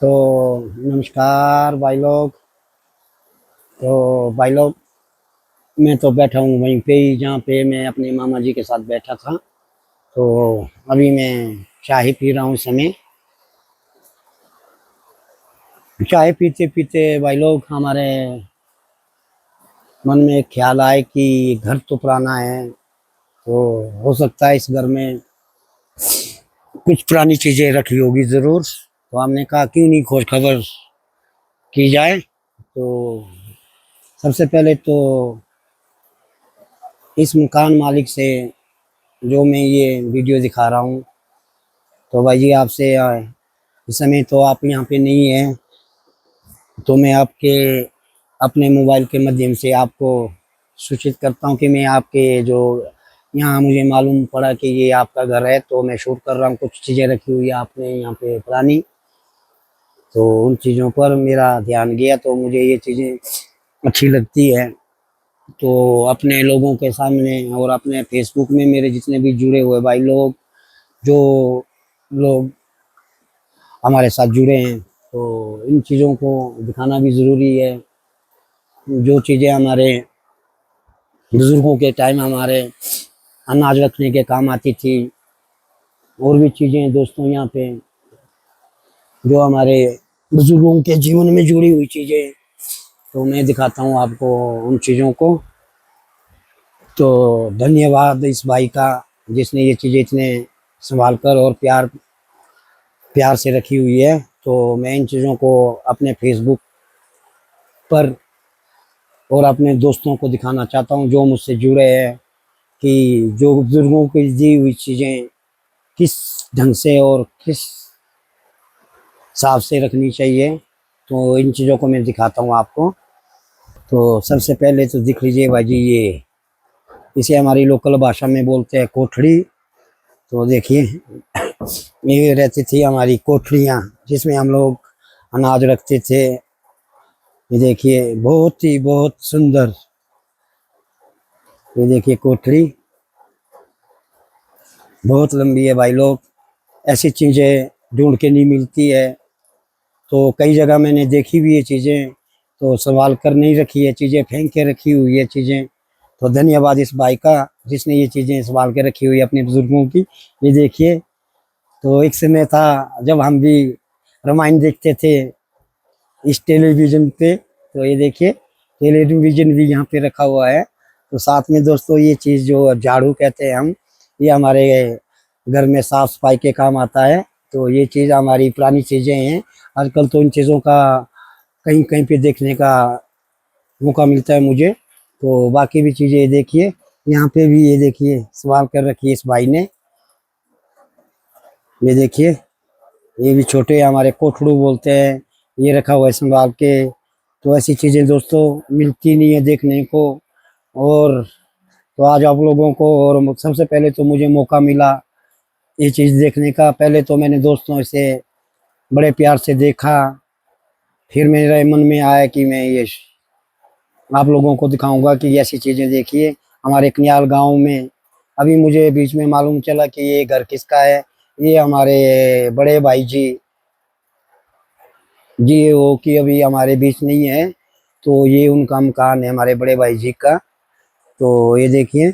तो नमस्कार भाई लोग। तो भाई लोग, मैं तो बैठा हूँ वहीं पे ही जहाँ पे मैं अपने मामा जी के साथ बैठा था। तो अभी मैं चाय पी रहा हूँ इस समय। चाय पीते पीते भाई लोग, हमारे मन में एक ख्याल आए कि घर तो पुराना है, तो हो सकता है इस घर में कुछ पुरानी चीजें रखी होगी जरूर। तो हमने कहा क्यों नहीं खोज खबर की जाए। तो सबसे पहले तो इस मकान मालिक से जो मैं ये वीडियो दिखा रहा हूँ, तो भाई जी आपसे इस समय तो आप यहाँ पे नहीं हैं, तो मैं आपके अपने मोबाइल के माध्यम से आपको सूचित करता हूँ कि मैं आपके जो यहाँ मुझे मालूम पड़ा कि ये आपका घर है, तो मैं शूट कर रहा हूँ। कुछ चीज़ें रखी हुई है आपने यहाँ पे पुरानी, तो उन चीज़ों पर मेरा ध्यान गया, तो मुझे ये चीज़ें अच्छी लगती है। तो अपने लोगों के सामने और अपने फेसबुक में मेरे जितने भी जुड़े हुए भाई लोग, जो लोग हमारे साथ जुड़े हैं, तो इन चीज़ों को दिखाना भी ज़रूरी है। जो चीज़ें हमारे बुजुर्गों के टाइम हमारे अनाज रखने के काम आती थी, और भी चीज़ें दोस्तों यहाँ पे जो हमारे बुजुर्गों के जीवन में जुड़ी हुई चीज़ें, तो मैं दिखाता हूँ आपको उन चीज़ों को। तो धन्यवाद इस भाई का जिसने ये चीज़ें इतने संभाल कर और प्यार प्यार से रखी हुई है। तो मैं इन चीज़ों को अपने फेसबुक पर और अपने दोस्तों को दिखाना चाहता हूँ जो मुझसे जुड़े हैं, कि जो बुजुर्गों की दी हुई चीज़ें किस ढंग से और किस हिसाब से रखनी चाहिए, तो इन चीज़ों को मैं दिखाता हूँ आपको। तो सबसे पहले तो दिख लीजिए भाई जी, ये इसे हमारी लोकल भाषा में बोलते हैं कोठड़ी। तो देखिए, ये रहती थी हमारी कोठड़ियाँ जिसमें हम लोग अनाज रखते थे। ये देखिए बहुत ही बहुत सुंदर, ये देखिए कोठड़ी बहुत लंबी है भाई लोग। ऐसी चीज़ें ढूंढ के नहीं मिलती है, तो कई जगह मैंने देखी भी ये चीज़ें, तो संभाल कर नहीं रखी है चीज़ें, फेंक के रखी हुई है चीज़ें। तो धन्यवाद इस भाई का जिसने ये चीज़ें संभाल के रखी हुई है अपने बुजुर्गों की। ये देखिए, तो एक समय था जब हम भी रामायण देखते थे इस टेलीविज़न पे। तो ये देखिए, टेलीविज़न भी यहाँ पे रखा हुआ है। तो साथ में दोस्तों ये चीज़ जो झाड़ू कहते हैं हम, ये हमारे घर में साफ सफाई के काम आता है। तो ये चीज़ हमारी पुरानी चीज़ें हैं। आजकल तो इन चीज़ों का कहीं कहीं पे देखने का मौका मिलता है मुझे। तो बाकी भी चीज़ें देखिए, यहाँ पे भी ये देखिए संभाल कर रखी है इस भाई ने। ये देखिए, ये भी छोटे हमारे कोठड़ू बोलते हैं, ये रखा हुआ है संभाल के। तो ऐसी चीज़ें दोस्तों मिलती नहीं है देखने को। और तो आज आप लोगों को, और सबसे पहले तो मुझे मौका मिला ये चीज़ देखने का। पहले तो मैंने दोस्तों से बड़े प्यार से देखा, फिर मेरे मन में आया कि मैं ये आप लोगों को दिखाऊंगा कि ऐसी चीज़ें देखिए हमारे कन्याल गांव में। अभी मुझे बीच में मालूम चला कि ये घर किसका है। ये हमारे बड़े भाई जी जी वो कि अभी हमारे बीच नहीं है, तो ये उनका मकान है हमारे बड़े भाई जी का। तो ये देखिए,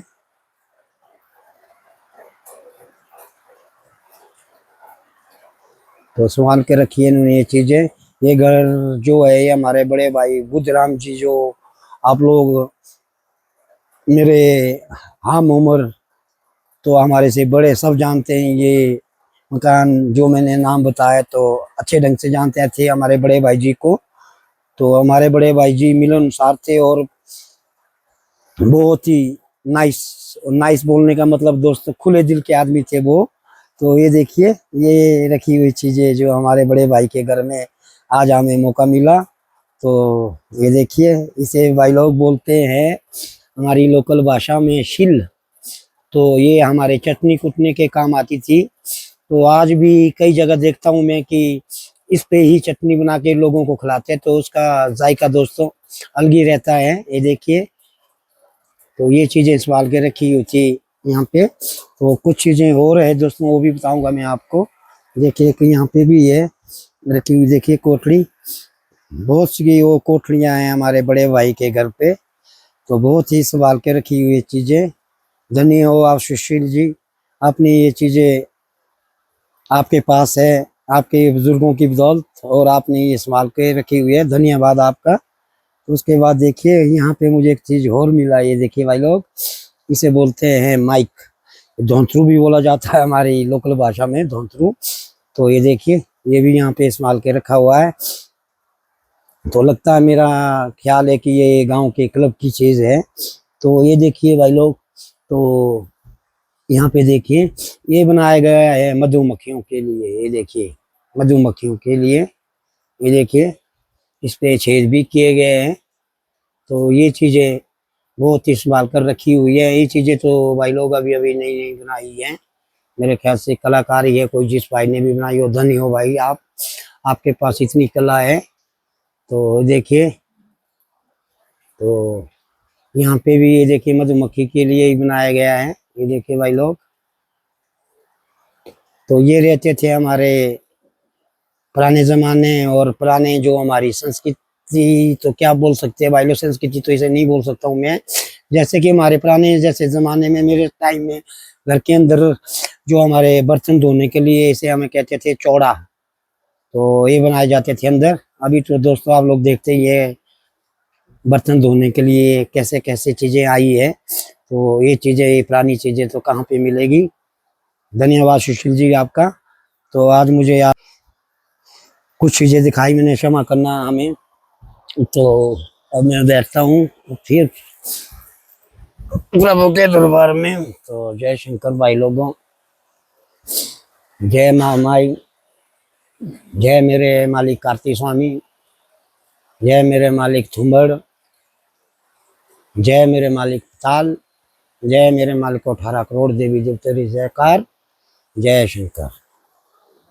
तो संभाल के रखिए इन्होंने ये चीज़ें। ये घर जो है ये हमारे बड़े भाई बुद्धराम जी, जो आप लोग मेरे हम उम्र तो हमारे से बड़े सब जानते हैं। ये मकान जो मैंने नाम बताया तो अच्छे ढंग से जानते थे हमारे बड़े भाई जी को। तो हमारे बड़े भाई जी मिलनसार थे और बहुत ही नाइस, नाइस बोलने का मतलब दोस्त खुले दिल के आदमी थे वो। तो ये देखिए, ये रखी हुई चीज़ें जो हमारे बड़े भाई के घर में आज हमें मौका मिला। तो ये देखिए, इसे भाई लोग बोलते हैं हमारी लोकल भाषा में शिल। तो ये हमारे चटनी कुटने के काम आती थी। तो आज भी कई जगह देखता हूँ मैं कि इस पे ही चटनी बना के लोगों को खिलाते हैं, तो उसका जायका दोस्तों अलग ही रहता है। ये देखिए, तो ये चीज़ें संभाल के रखी हुई थी यहाँ पे। तो कुछ चीज़ें और है दोस्तों, वो भी बताऊंगा मैं आपको। देखिए कि यहाँ पे भी है, रखी हुई देखिए कोठड़ी। बहुत सी वो कोठड़ियाँ हैं हमारे बड़े भाई के घर पे, तो बहुत ही संभाल के रखी हुई चीज़ें। धन्य हो आप सुशील जी, अपनी ये चीज़ें आपके पास है, आपके बुजुर्गों की बदौलत, और आपने ये संभाल के रखी हुई है, धन्यवाद आपका। तो उसके बाद देखिए यहाँ पे मुझे एक चीज़ और मिला, ये देखिए भाई लोग, इसे बोलते हैं माइक, धौंतरू भी बोला जाता है हमारी लोकल भाषा में, धौंतरू। तो ये देखिए ये भी यहाँ पे संभाल के रखा हुआ है। तो लगता है, मेरा ख्याल है कि ये गांव के क्लब की चीज़ है। तो ये देखिए भाई लोग, तो यहाँ पे देखिए ये बनाया गया है मधुमक्खियों के लिए। ये देखिए मधुमक्खियों के लिए, ये देखिए इस पे छेद भी किए गए हैं। तो ये चीज़ें बहुत ही संभाल कर रखी हुई है। ये चीज़ें तो भाई लोग अभी अभी नई नई बनाई हैं, मेरे ख्याल से कलाकार ही है कोई, जिस भाई ने भी बनाई हो, धन्य हो भाई आप, आपके पास इतनी कला है। तो देखिए, तो यहाँ पे भी ये देखिए मधुमक्खी के लिए ही बनाया गया है। ये देखिए भाई लोग, तो ये रहते थे हमारे पुराने जमाने, और पुराने जो हमारी संस्कृति, तो क्या बोल सकते हैं भाई लोग, संस्कृति तो इसे नहीं बोल सकता हूँ मैं। जैसे कि हमारे पुराने जैसे जमाने में, मेरे टाइम में घर के अंदर जो हमारे बर्तन धोने के लिए, इसे हमें कहते थे चौड़ा, तो ये बनाए जाते थे अंदर। अभी तो दोस्तों आप लोग देखते ही है बर्तन धोने के लिए कैसे कैसे चीजें आई है। तो ये चीजें, ये पुरानी चीजें तो कहाँ पे मिलेगी। धन्यवाद सुशील जी आपका। तो आज मुझे यार कुछ चीजें दिखाई, मैंने क्षमा करना हमें। तो अब मैं बैठता हूँ फिर प्रभु के दरबार में। तो जय शंकर भाई लोगों, जय माँ माई, जय मेरे मालिक कार्तिक स्वामी, जय मेरे मालिक थुम्बड़, जय मेरे मालिक ताल, जय मेरे मालिक को 18 करोड़ देवी देवते जयकार, जय शंकर।